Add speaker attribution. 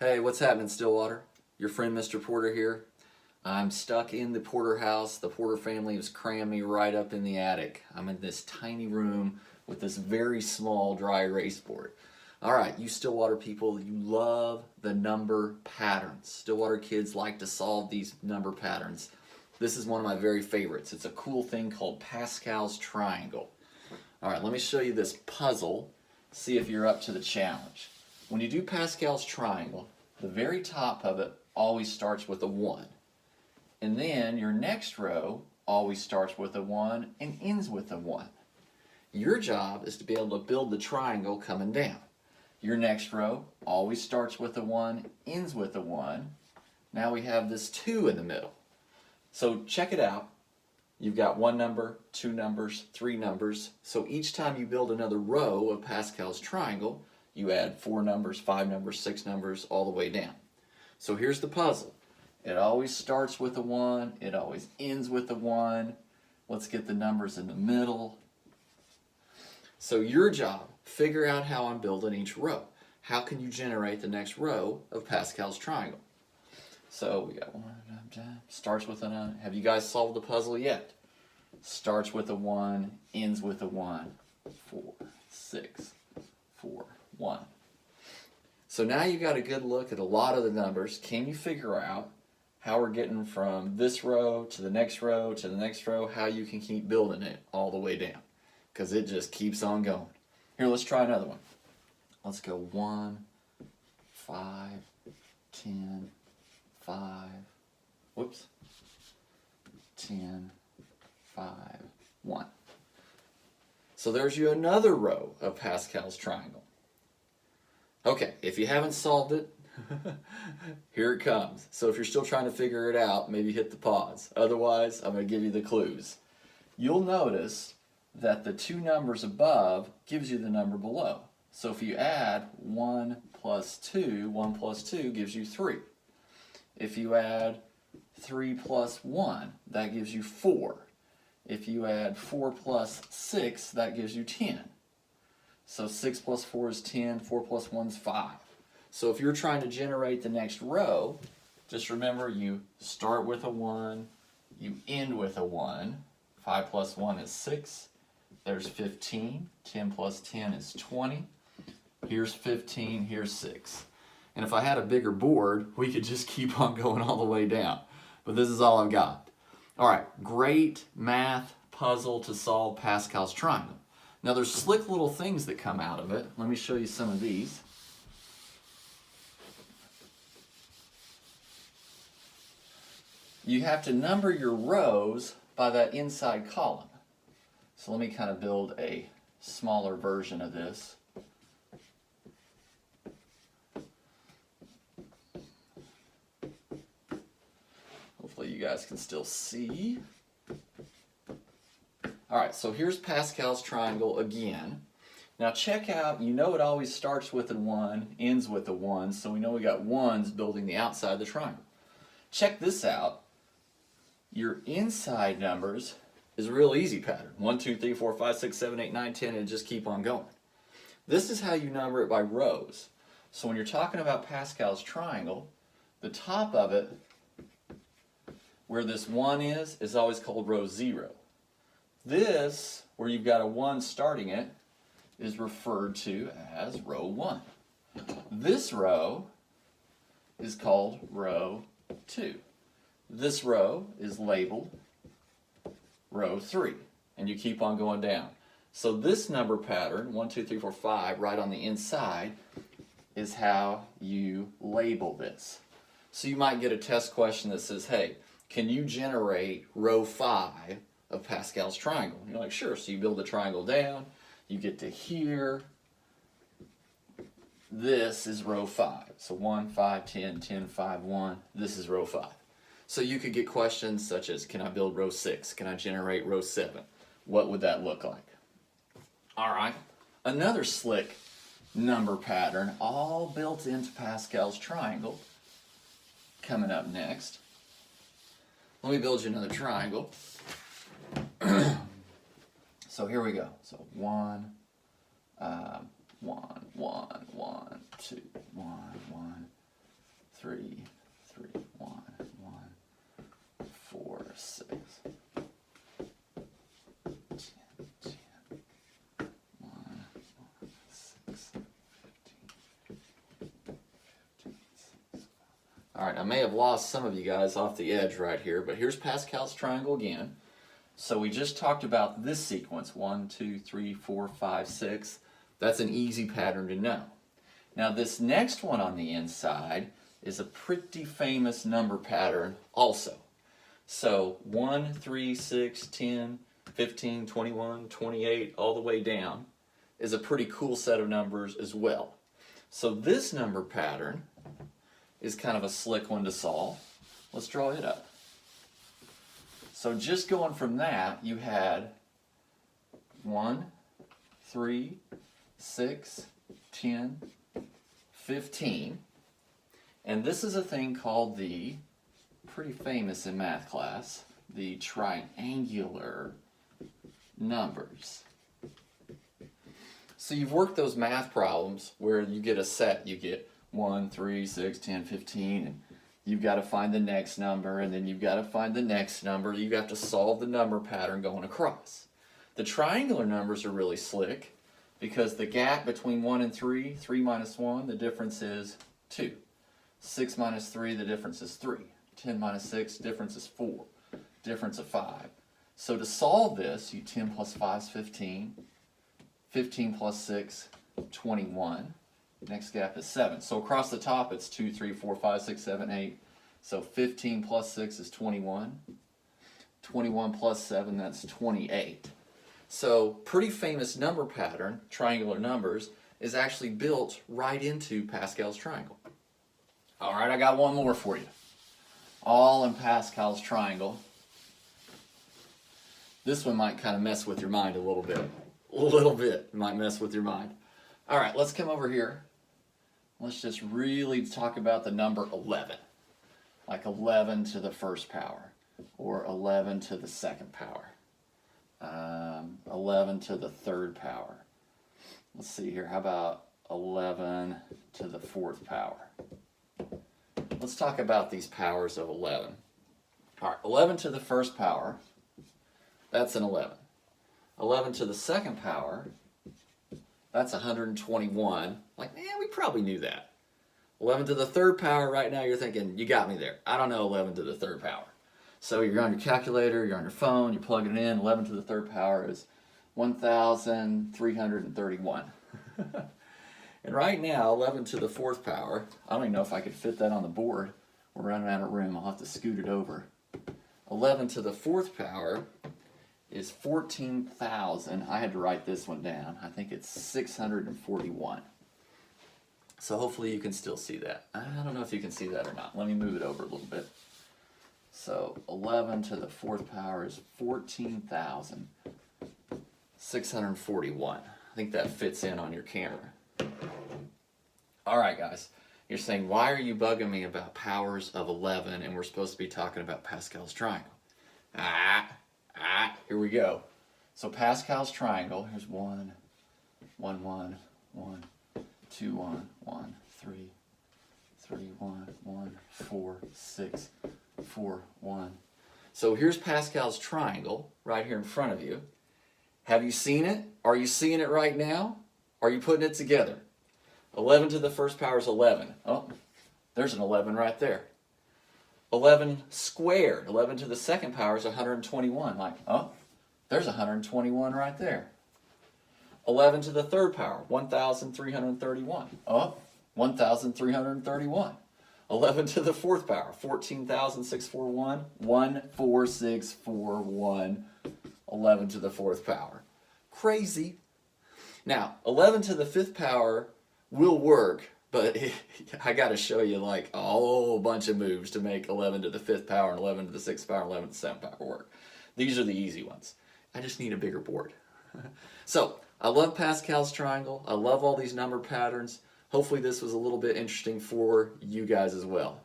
Speaker 1: Hey, what's happening, Stillwater? Your friend Mr. Porter here. I'm stuck in the Porter house. The Porter family has crammed me right up in the attic. I'm in this tiny room with this very small dry erase board. All right, you Stillwater people, you love the number patterns. Stillwater kids like to solve these number patterns. This is one of my very favorites. It's a cool thing called Pascal's triangle. All right, let me show you this puzzle. See if you're up to the challenge. When you do Pascal's triangle, the very top of it always starts with a 1. And then your next row always starts with a 1 and ends with a 1. Your job is to be able to build the triangle coming down. Your next row always starts with a 1, ends with a 1. Now we have this 2 in the middle. So check it out. You've got 1 number, 2 numbers, 3 numbers. So each time you build another row of Pascal's triangle, you add 4 numbers, 5 numbers, 6 numbers, all the way down. So here's the puzzle. It always starts with a 1. It always ends with a 1. Let's get the numbers in the middle. So your job, figure out how I'm building each row. How can you generate the next row of Pascal's triangle? So we got 1, starts with a, have you guys solved the puzzle yet? Starts with a 1, ends with a 1. 4, 6, 4, 1. So now you got a good look at a lot of the numbers. Can you figure out how we're getting from this row to the next row to the next row, how you can keep building it all the way down? Because it just keeps on going. Here, let's try another one. Let's go 1, 5, 10, 5, whoops, 10, 5, 1. So there's you another row of Pascal's triangle. Okay, if you haven't solved it, here it comes. So if you're still trying to figure it out, maybe hit the pause. Otherwise, I'm going to give you the clues. You'll notice that the 2 numbers above gives you the number below. So if you add 1 plus 2, 1 plus 2 gives you 3. If you add 3 plus 1, that gives you 4. If you add 4 plus 6, that gives you 10. So 6 plus 4 is 10, 4 plus 1 is 5. So if you're trying to generate the next row, just remember you start with a 1, you end with a 1. 5 plus 1 is 6. There's 15. 10 plus 10 is 20. Here's 15, here's 6. And if I had a bigger board, we could just keep on going all the way down. But this is all I've got. All right, great math puzzle to solve Pascal's triangle. Now there's slick little things that come out of it. Let me show you some of these. You have to number your rows by that inside column. So let me kind of build a smaller version of this. Hopefully you guys can still see. All right, so here's Pascal's triangle again. Now check out, you know it always starts with a 1, ends with a 1, so we know we got 1s building the outside of the triangle. Check this out. Your inside numbers is a real easy pattern. 1, 2, 3, 4, 5, 6, 7, 8, 9, 10, and just keep on going. This is how you number it by rows. So when you're talking about Pascal's triangle, the top of it, where this 1 is always called row 0. This, where you've got a 1 starting it, is referred to as row 1. This row is called row 2. This row is labeled row 3, and you keep on going down. So this number pattern, 1, 2, 3, 4, 5, right on the inside, is how you label this. So you might get a test question that says, hey, can you generate row 5 of Pascal's triangle? And you're like, sure. So you build the triangle down, you get to here. This is row 5. So 1, 5, 10, 10, 5, 1. This is row 5. So you could get questions such as, can I build row 6? Can I generate row 7? What would that look like? All right. Another slick number pattern, all built into Pascal's triangle, coming up next. Let me build you another triangle. So here we go. So 1, 1, 1, 1, 2, 1, 1, 3, 3, 1, 1, 4, 6. 10, 1, 6, 15, 6. All right, I may have lost some of you guys off the edge right here, but here's Pascal's triangle again. So we just talked about this sequence, 1, 2, 3, 4, 5, 6. That's an easy pattern to know. Now this next one on the inside is a pretty famous number pattern also. So 1, 3, 6, 10, 15, 21, 28, all the way down is a pretty cool set of numbers as well. So this number pattern is kind of a slick one to solve. Let's draw it up. So just going from that, you had 1, 3, 6, 10, 15. And this is a thing called the, pretty famous in math class, the triangular numbers. So you've worked those math problems where you get a set, you get 1, 3, 6, 10, 15, and you've got to find the next number, and then you've got to find the next number. You have to solve the number pattern going across. The triangular numbers are really slick because the gap between 1 and 3, 3 minus 1, the difference is 2. 6 minus 3, the difference is 3. 10 minus 6, difference is 4. Difference of 5. So to solve this, you 10 plus 5 is 15. 15 plus 6, 21. Next gap is 7. So across the top it's 2, 3, 4, 5, 6, 7, 8. So 15 plus 6 is 21. 21 plus 7, that's 28. So pretty famous number pattern, triangular numbers, is actually built right into Pascal's triangle. All right, I got one more for you. All in Pascal's triangle. This one might kind of mess with your mind a little bit. A little bit might mess with your mind. All right, let's come over here. Let's just really talk about the number 11. Like 11 to the first power, or 11 to the second power. 11 to the third power. Let's see here, how about 11 to the fourth power? Let's talk about these powers of 11. All right, 11 to the first power, that's an 11. 11 to the second power, that's 121. Like, man, we probably knew that. 11 to the third power, right now you're thinking, you got me there. I don't know 11 to the third power. So you're on your calculator, you're on your phone, you plug it in. 11 to the third power is 1,331. And right now, 11 to the fourth power, I don't even know if I could fit that on the board. We're running out of room. I'll have to scoot it over. 11 to the fourth power is 14,000. I had to write this one down. I think it's 641. So hopefully you can still see that. I don't know if you can see that or not. Let me move it over a little bit. So 11 to the fourth power is 14,641. I think that fits in on your camera. All right, guys. You're saying, why are you bugging me about powers of 11 and we're supposed to be talking about Pascal's triangle? Here we go. So Pascal's triangle, here's 1, 1, 1, 1, 2, 1, 1, 3, 3, 1, 1, 4, 6, 4, 1. So here's Pascal's triangle right here in front of you. Have you seen it? Are you seeing it right now? Are you putting it together? 11 to the first power is 11. Oh, there's an 11 right there. 11 squared. 11 to the second power is 121. Like, oh, there's 121 right there. 11 to the third power, 1,331. Oh, 1,331. 11 to the fourth power, 14,641. 14641. 11 to the fourth power. Crazy. Now, 11 to the fifth power will work, but I got to show you like a whole bunch of moves to make 11 to the fifth power and 11 to the sixth power and 11 to the seventh power work. These are the easy ones. I just need a bigger board. So, I love Pascal's triangle. I love all these number patterns. Hopefully this was a little bit interesting for you guys as well.